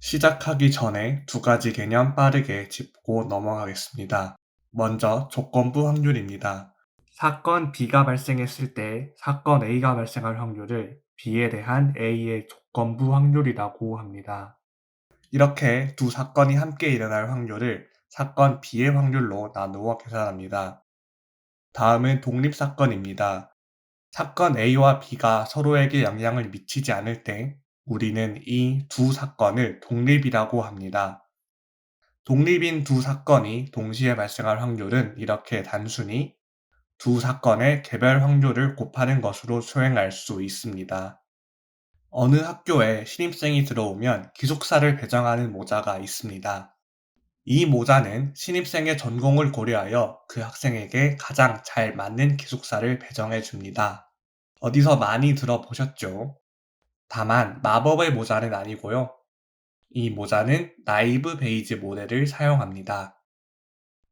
시작하기 전에 두 가지 개념 빠르게 짚고 넘어가겠습니다. 먼저 조건부 확률입니다. 사건 B가 발생했을 때 사건 A가 발생할 확률을 B에 대한 A의 조건부 확률이라고 합니다. 이렇게 두 사건이 함께 일어날 확률을 사건 B의 확률로 나누어 계산합니다. 다음은 독립사건입니다. 사건 A와 B가 서로에게 영향을 미치지 않을 때 우리는 이 두 사건을 독립이라고 합니다. 독립인 두 사건이 동시에 발생할 확률은 이렇게 단순히 두 사건의 개별 확률을 곱하는 것으로 수행할 수 있습니다. 어느 학교에 신입생이 들어오면 기숙사를 배정하는 모자가 있습니다. 이 모자는 신입생의 전공을 고려하여 그 학생에게 가장 잘 맞는 기숙사를 배정해 줍니다. 어디서 많이 들어보셨죠? 다만 마법의 모자는 아니고요. 이 모자는 나이브 베이지 모델을 사용합니다.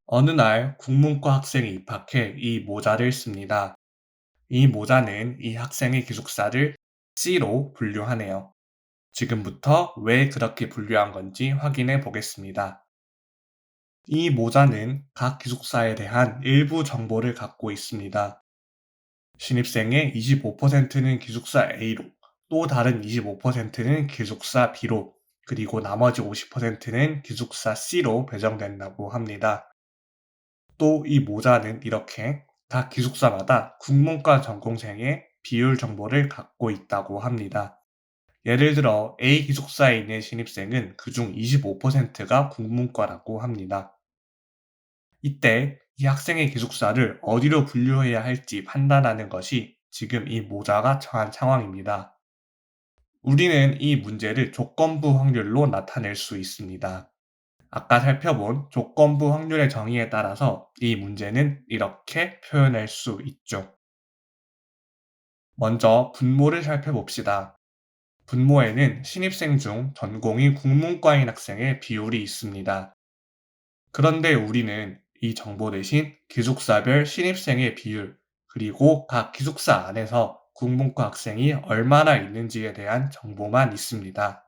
어느 날 국문과 학생이 입학해 이 모자를 씁니다. 이 모자는 이 학생의 기숙사를 C로 분류하네요. 지금부터 왜 그렇게 분류한 건지 확인해 보겠습니다. 이 모자는 각 기숙사에 대한 일부 정보를 갖고 있습니다. 신입생의 25%는 기숙사 A로, 또 다른 25%는 기숙사 B로, 그리고 나머지 50%는 기숙사 C로 배정된다고 합니다. 또 이 모자는 이렇게 각 기숙사마다 국문과 전공생의 비율 정보를 갖고 있다고 합니다. 예를 들어 A 기숙사에 있는 신입생은 그중 25%가 국문과라고 합니다. 이때 이 학생의 기숙사를 어디로 분류해야 할지 판단하는 것이 지금 이 모자가 처한 상황입니다. 우리는 이 문제를 조건부 확률로 나타낼 수 있습니다. 아까 살펴본 조건부 확률의 정의에 따라서 이 문제는 이렇게 표현할 수 있죠. 먼저 분모를 살펴봅시다. 분모에는 신입생 중 전공이 국문과인 학생의 비율이 있습니다. 그런데 우리는 이 정보 대신 기숙사별 신입생의 비율, 그리고 각 기숙사 안에서 국문과 학생이 얼마나 있는지에 대한 정보만 있습니다.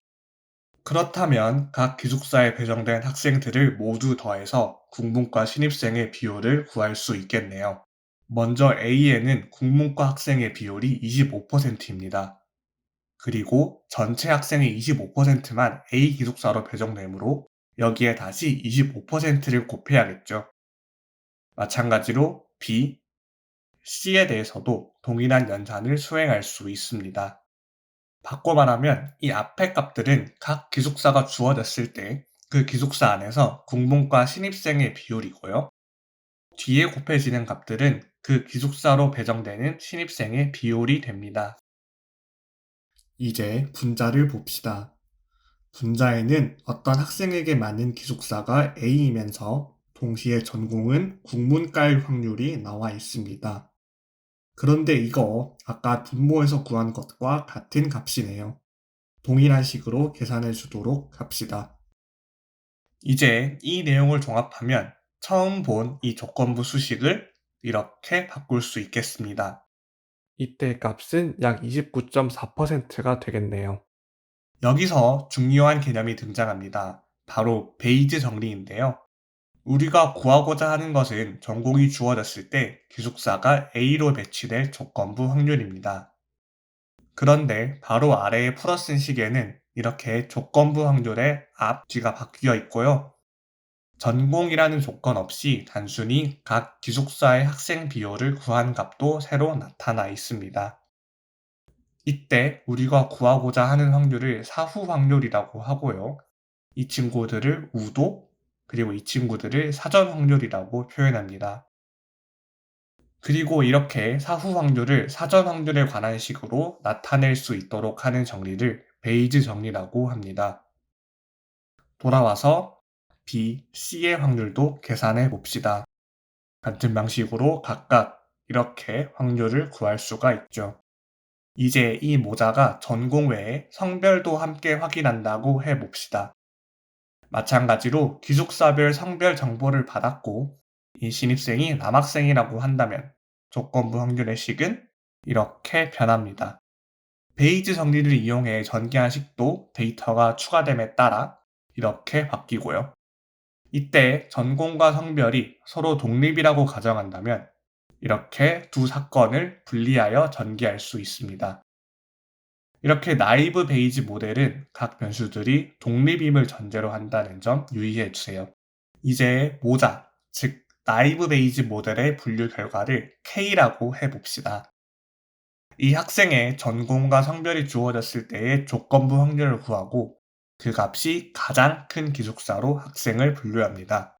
그렇다면 각 기숙사에 배정된 학생들을 모두 더해서 국문과 신입생의 비율을 구할 수 있겠네요. 먼저 A에는 국문과 학생의 비율이 25%입니다. 그리고 전체 학생의 25%만 A 기숙사로 배정되므로 여기에 다시 25%를 곱해야겠죠. 마찬가지로 B, C에 대해서도 동일한 연산을 수행할 수 있습니다. 바꿔 말하면 이 앞의 값들은 각 기숙사가 주어졌을 때 그 기숙사 안에서 국문과 신입생의 비율이고요. 뒤에 곱해지는 값들은 그 기숙사로 배정되는 신입생의 비율이 됩니다. 이제 분자를 봅시다. 분자에는 어떤 학생에게 맞는 기숙사가 A이면서 동시에 전공은 국문과일 확률이 나와 있습니다. 그런데 이거 아까 분모에서 구한 것과 같은 값이네요. 동일한 식으로 계산해 주도록 합시다. 이제 이 내용을 종합하면 처음 본 이 조건부 수식을 이렇게 바꿀 수 있겠습니다. 이때 값은 약 29.4%가 되겠네요. 여기서 중요한 개념이 등장합니다. 바로 베이즈 정리인데요. 우리가 구하고자 하는 것은 전공이 주어졌을 때 기숙사가 A로 배치될 조건부 확률입니다. 그런데 바로 아래의 풀어쓴 식에는 이렇게 조건부 확률의 앞, 뒤가 바뀌어 있고요. 전공이라는 조건 없이 단순히 각 기숙사의 학생 비율을 구한 값도 새로 나타나 있습니다. 이때 우리가 구하고자 하는 확률을 사후 확률이라고 하고요. 이 친구들을 우도, 그리고 이 친구들을 사전 확률이라고 표현합니다. 그리고 이렇게 사후 확률을 사전 확률에 관한 식으로 나타낼 수 있도록 하는 정리를 베이즈 정리라고 합니다. 돌아와서 B, C의 확률도 계산해 봅시다. 같은 방식으로 각각 이렇게 확률을 구할 수가 있죠. 이제 이 모자가 전공 외에 성별도 함께 확인한다고 해봅시다. 마찬가지로 기숙사별 성별 정보를 받았고 이 신입생이 남학생이라고 한다면 조건부 확률의 식은 이렇게 변합니다. 베이지 정리를 이용해 전개한 식도 데이터가 추가됨에 따라 이렇게 바뀌고요. 이때 전공과 성별이 서로 독립이라고 가정한다면 이렇게 두 사건을 분리하여 전개할 수 있습니다. 이렇게 나이브 베이지 모델은 각 변수들이 독립임을 전제로 한다는 점 유의해 주세요. 이제 모자, 즉 나이브 베이지 모델의 분류 결과를 K라고 해봅시다. 이 학생의 전공과 성별이 주어졌을 때의 조건부 확률을 구하고 그 값이 가장 큰 기숙사로 학생을 분류합니다.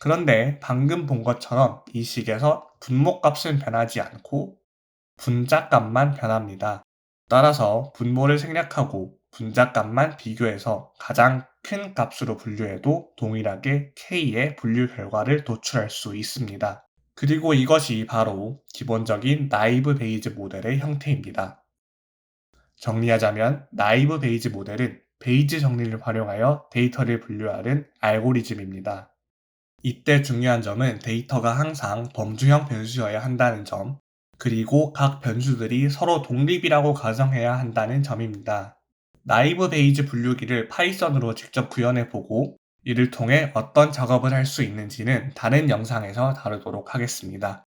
그런데 방금 본 것처럼 이 식에서 분모값은 변하지 않고 분자값만 변합니다. 따라서 분모를 생략하고 분자값만 비교해서 가장 큰 값으로 분류해도 동일하게 K의 분류 결과를 도출할 수 있습니다. 그리고 이것이 바로 기본적인 나이브 베이지 모델의 형태입니다. 정리하자면 나이브 베이지 모델은 베이지 정리를 활용하여 데이터를 분류하는 알고리즘입니다. 이때 중요한 점은 데이터가 항상 범주형 변수여야 한다는 점, 그리고 각 변수들이 서로 독립이라고 가정해야 한다는 점입니다. 나이브 베이지 분류기를 파이썬으로 직접 구현해 보고 이를 통해 어떤 작업을 할 수 있는지는 다른 영상에서 다루도록 하겠습니다.